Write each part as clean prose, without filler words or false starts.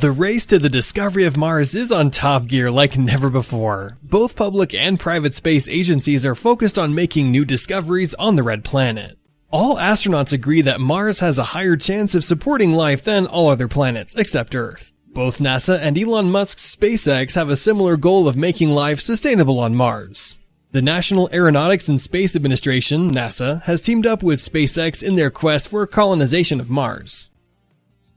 The race to the discovery of Mars is on top gear like never before. Both public and private space agencies are focused on making new discoveries on the red planet. All astronauts agree that Mars has a higher chance of supporting life than all other planets, except Earth. Both NASA and Elon Musk's SpaceX have a similar goal of making life sustainable on Mars. The National Aeronautics and Space Administration, NASA, has teamed up with SpaceX in their quest for colonization of Mars.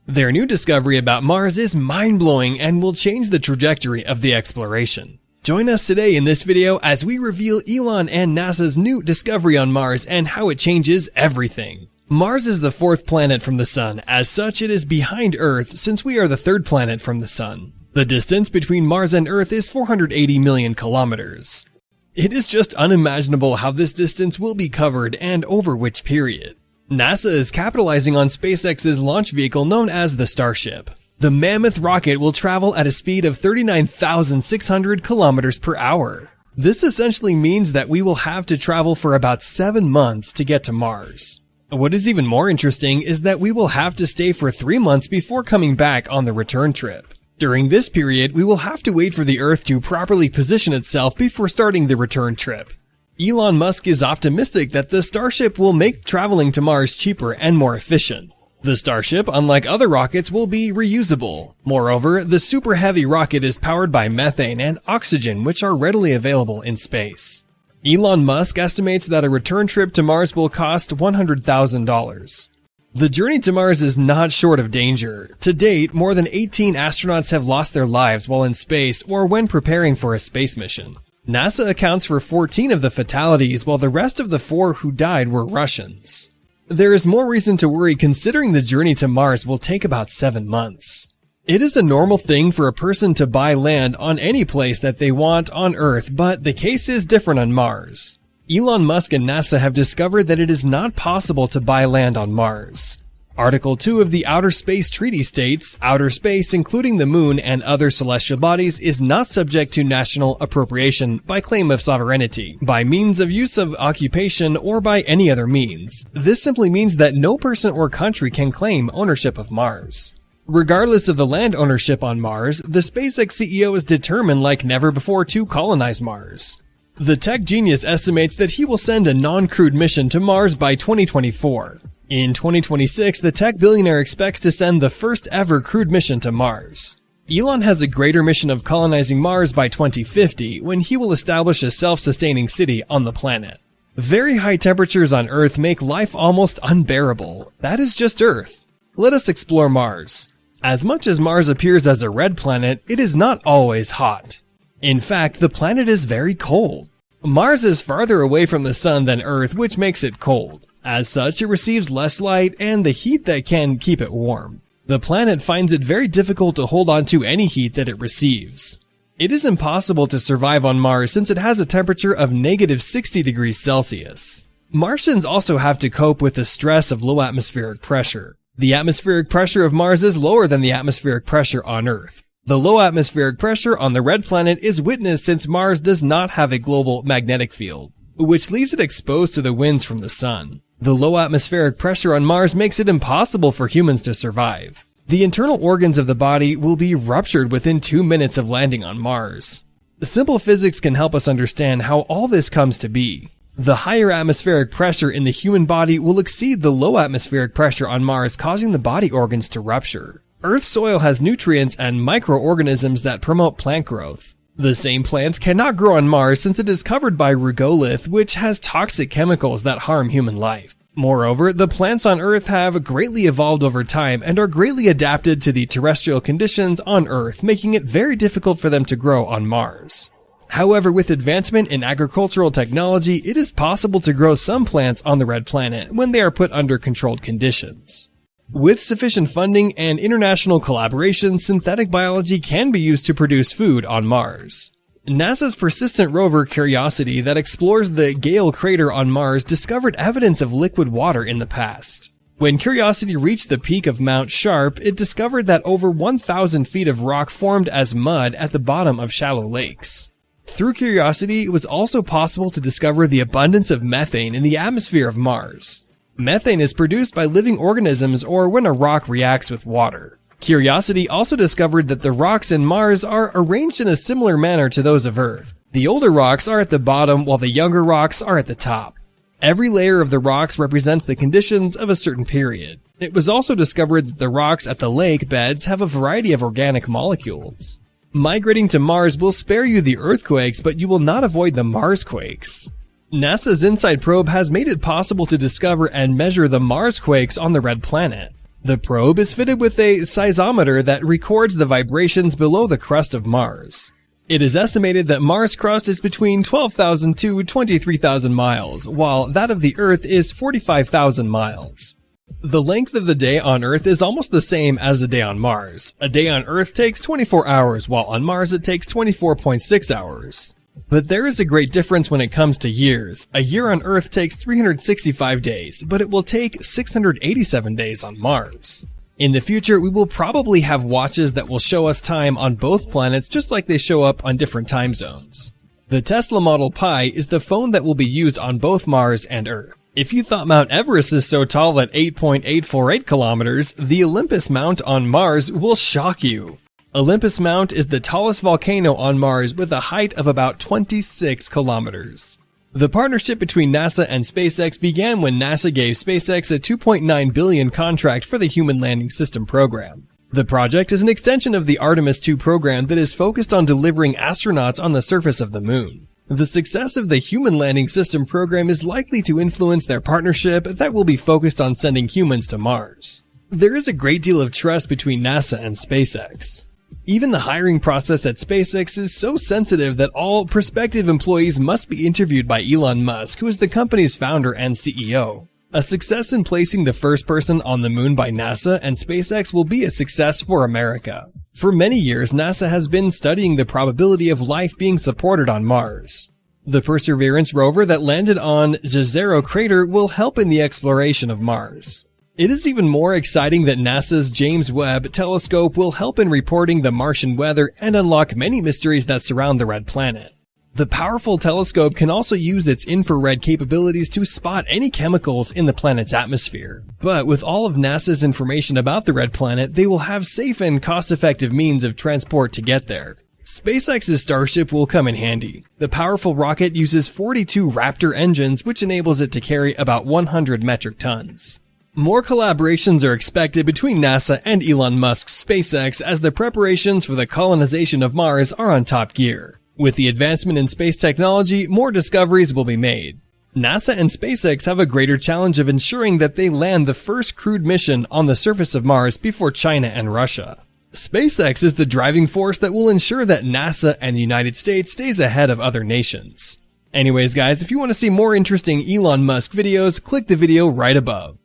Their new discovery about Mars is mind-blowing and will change the trajectory of the exploration. Join us today in this video as we reveal Elon and NASA's new discovery on Mars and how it changes everything. Mars is the fourth planet from the Sun. As such, it is behind Earth since we are the third planet from the Sun. The distance between Mars and Earth is 480 million kilometers. It is just unimaginable how this distance will be covered and over which period. NASA is capitalizing on SpaceX's launch vehicle known as the Starship. The mammoth rocket will travel at a speed of 39,600 kilometers per hour. This essentially means that we will have to travel for about 7 months to get to Mars. What is even more interesting is that we will have to stay for 3 months before coming back on the return trip. During this period, we will have to wait for the Earth to properly position itself before starting the return trip. Elon Musk is optimistic that the Starship will make traveling to Mars cheaper and more efficient. The Starship, unlike other rockets, will be reusable. Moreover, the Super Heavy rocket is powered by methane and oxygen, which are readily available in space. Elon Musk estimates that a return trip to Mars will cost $100,000. The journey to Mars is not short of danger. To date, more than 18 astronauts have lost their lives while in space or when preparing for a space mission. NASA accounts for 14 of the fatalities, while the rest of the 4 who died were Russians. There is more reason to worry considering the journey to Mars will take about 7 months. It is a normal thing for a person to buy land on any place that they want on Earth, but the case is different on Mars. Elon Musk and NASA have discovered that it is not possible to buy land on Mars. Article 2 of the Outer Space Treaty states, outer space, including the moon and other celestial bodies, is not subject to national appropriation by claim of sovereignty, by means of use of occupation, or by any other means. This simply means that no person or country can claim ownership of Mars. Regardless of the land ownership on Mars, the SpaceX CEO is determined like never before to colonize Mars. The tech genius estimates that he will send a non-crewed mission to Mars by 2024. In 2026, the tech billionaire expects to send the first ever crewed mission to Mars. Elon has a greater mission of colonizing Mars by 2050, when he will establish a self-sustaining city on the planet. Very high temperatures on Earth make life almost unbearable. That is just Earth. Let us explore Mars. As much as Mars appears as a red planet, it is not always hot. In fact, the planet is very cold. Mars is farther away from the Sun than Earth, which makes it cold. As such, it receives less light and the heat that can keep it warm. The planet finds it very difficult to hold on to any heat that it receives. It is impossible to survive on Mars since it has a temperature of negative 60 degrees Celsius. Martians also have to cope with the stress of low atmospheric pressure. The atmospheric pressure of Mars is lower than the atmospheric pressure on Earth. The low atmospheric pressure on the red planet is witnessed since Mars does not have a global magnetic field, which leaves it exposed to the winds from the Sun. The low atmospheric pressure on Mars makes it impossible for humans to survive. The internal organs of the body will be ruptured within 2 minutes of landing on Mars. Simple physics can help us understand how all this comes to be. The higher atmospheric pressure in the human body will exceed the low atmospheric pressure on Mars, causing the body organs to rupture. Earth's soil has nutrients and microorganisms that promote plant growth. The same plants cannot grow on Mars since it is covered by regolith, which has toxic chemicals that harm human life. Moreover, the plants on Earth have greatly evolved over time and are greatly adapted to the terrestrial conditions on Earth, making it very difficult for them to grow on Mars. However, with advancement in agricultural technology, it is possible to grow some plants on the red planet when they are put under controlled conditions. With sufficient funding and international collaboration, synthetic biology can be used to produce food on Mars. NASA's persistent rover Curiosity that explores the Gale crater on Mars discovered evidence of liquid water in the past. When Curiosity reached the peak of Mount Sharp, it discovered that over 1,000 feet of rock formed as mud at the bottom of shallow lakes. Through Curiosity, it was also possible to discover the abundance of methane in the atmosphere of Mars. Methane is produced by living organisms or when a rock reacts with water. Curiosity also discovered that the rocks in Mars are arranged in a similar manner to those of Earth. The older rocks are at the bottom while the younger rocks are at the top. Every layer of the rocks represents the conditions of a certain period. It was also discovered that the rocks at the lake beds have a variety of organic molecules. Migrating to Mars will spare you the earthquakes, but you will not avoid the Marsquakes. NASA's InSight probe has made it possible to discover and measure the Marsquakes on the red planet. The probe is fitted with a seismometer that records the vibrations below the crust of Mars. It is estimated that Mars' crust is between 12,000 to 23,000 miles, while that of the Earth is 45,000 miles. The length of the day on Earth is almost the same as the day on Mars. A day on Earth takes 24 hours, while on Mars it takes 24.6 hours. But there is a great difference when it comes to years. A year on Earth takes 365 days, but it will take 687 days on Mars. In the future, we will probably have watches that will show us time on both planets just like they show up on different time zones. The Tesla Model Pi is the phone that will be used on both Mars and Earth. If you thought Mount Everest is so tall at 8.848 kilometers, the Olympus Mount on Mars will shock you. Olympus Mount is the tallest volcano on Mars with a height of about 26 kilometers. The partnership between NASA and SpaceX began when NASA gave SpaceX a $2.9 billion contract for the Human Landing System program. The project is an extension of the Artemis II program that is focused on delivering astronauts on the surface of the moon. The success of the Human Landing System program is likely to influence their partnership that will be focused on sending humans to Mars. There is a great deal of trust between NASA and SpaceX. Even the hiring process at SpaceX is so sensitive that all prospective employees must be interviewed by Elon Musk, who is the company's founder and CEO. A success in placing the first person on the moon by NASA and SpaceX will be a success for America. For many years, NASA has been studying the probability of life being supported on Mars. The Perseverance rover that landed on Jezero crater will help in the exploration of Mars. It is even more exciting that NASA's James Webb telescope will help in reporting the Martian weather and unlock many mysteries that surround the red planet. The powerful telescope can also use its infrared capabilities to spot any chemicals in the planet's atmosphere. But with all of NASA's information about the red planet, they will have safe and cost-effective means of transport to get there. SpaceX's Starship will come in handy. The powerful rocket uses 42 Raptor engines, which enables it to carry about 100 metric tons. More collaborations are expected between NASA and Elon Musk's SpaceX as the preparations for the colonization of Mars are on top gear. With the advancement in space technology, more discoveries will be made. NASA and SpaceX have a greater challenge of ensuring that they land the first crewed mission on the surface of Mars before China and Russia. SpaceX is the driving force that will ensure that NASA and the United States stays ahead of other nations. Anyways guys, if you want to see more interesting Elon Musk videos, click the video right above.